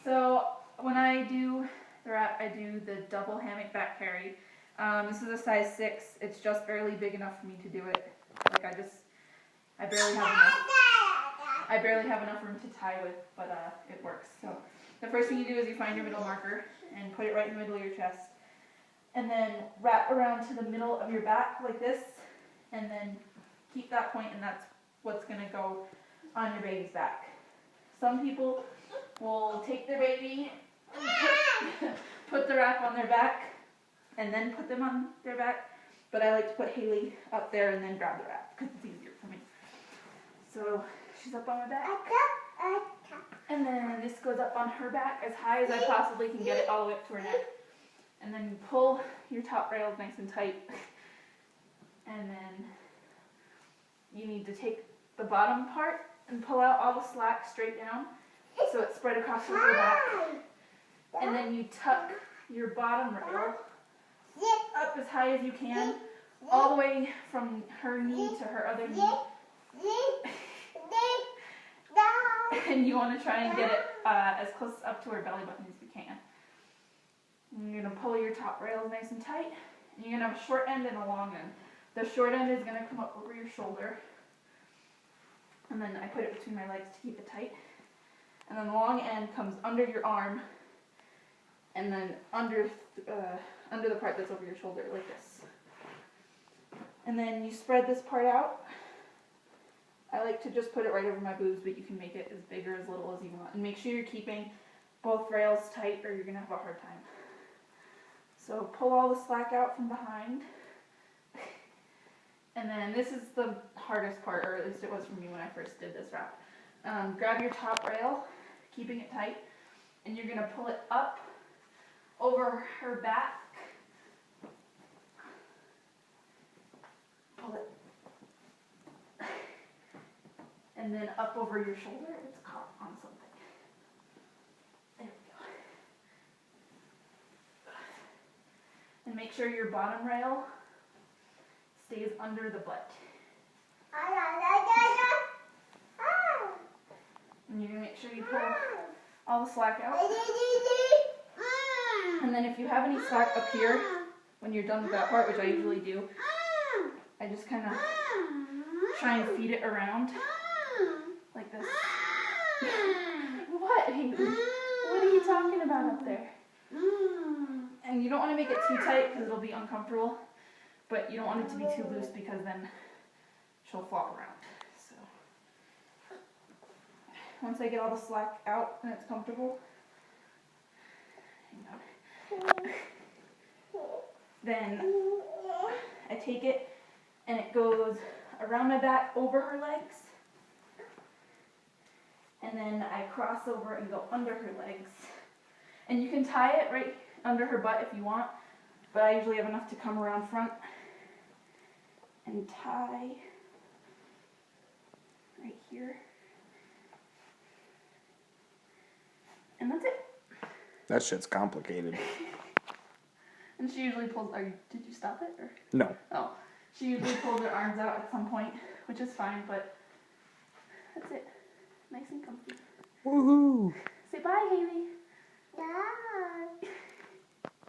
So when I do the wrap, I do the double hammock back carry. This is a size 6. It's just barely big enough for me to do it. Like I barely have enough room to tie with, but it works. So the first thing you do is you find your middle marker and put it right in the middle of your chest. And then wrap around to the middle of your back like this, and then keep that point, and that's what's going to go on your baby's back. Some people will take their baby and put the wrap on their back and then put them on their back, but I like to put Haley up there and then grab the wrap because it's easier for me. So she's up on my back, and then this goes up on her back as high as I possibly can get it, all the way up to her neck. And then you pull your top rails nice and tight, and then you need to take the bottom part and pull out all the slack straight down so it's spread across your whole back. And then you tuck your bottom rail up as high as you can, all the way from her knee to her other knee. And you want to try and get it as close up to her belly button as you can. And you're going to pull your top rails nice and tight. And you're going to have a short end and a long end. The short end is going to come up over your shoulder. And then I put it between my legs to keep it tight. And then the long end comes under your arm. And then under the part that's over your shoulder, like this. And then you spread this part out. I like to just put it right over my boobs, but you can make it as big or as little as you want. And make sure you're keeping both rails tight or you're going to have a hard time. So pull all the slack out from behind. And then this is the hardest part, or at least it was for me when I first did this wrap. Grab your top rail, keeping it tight, and you're going to pull it up over her back. Pull it. And then up over your shoulder. It's caught on something. There we go. And make sure your bottom rail stays under the butt. And you're going to make sure you pull all the slack out. And then if you have any slack up here, when you're done with that part, which I usually do, I just kind of try and feed it around like this. What, Haley? What are you talking about up there? And you don't want to make it too tight because it'll be uncomfortable, but you don't want it to be too loose because then she'll flop around. So once I get all the slack out and it's comfortable, then I take it and it goes around my back over her legs, and then I cross over and go under her legs. And you can tie it right under her butt if you want, but I usually have enough to come around front and tie right here. And that's it. That shit's complicated. And she usually pulls, did you stop it? Or? No. Oh. She usually pulls her arms out at some point, which is fine, but that's it. Nice and comfy. Woohoo! Say bye, Haley. Bye.